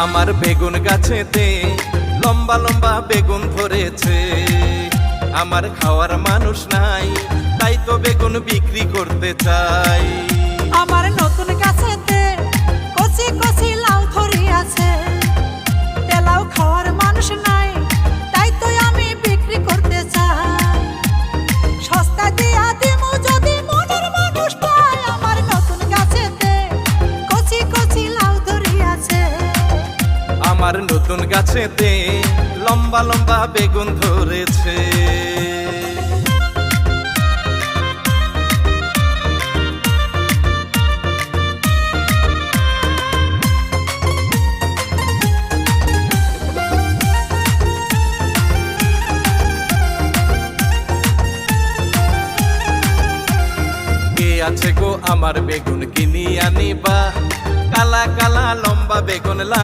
আমার বেগুন গাছেতে লম্বা লম্বা বেগুন ধরেছে। আমার খাওয়ার মানুষ নাই, তাই তো বেগুন বিক্রি করতে চাই। আমার নতুন গাছেতে কচি কচি লাউ ধরিয়াছে। তেলাও খাওয়ার মানুষ নাই, তাই তো আমি বিক্রি করতে চাই। সস্তা দিয়া দিমু যদি মনের মানুষ পায়। আমার নতুন গাছেতে কচি কচি লাউ ধরিয়াছে। আমার নতুন গাছেতে লম্বা লম্বা বেগুন ধরেছে। কে আছে গো আমার বেগুন কিনি আনিবা? কালা কালা লম্বা বেগুন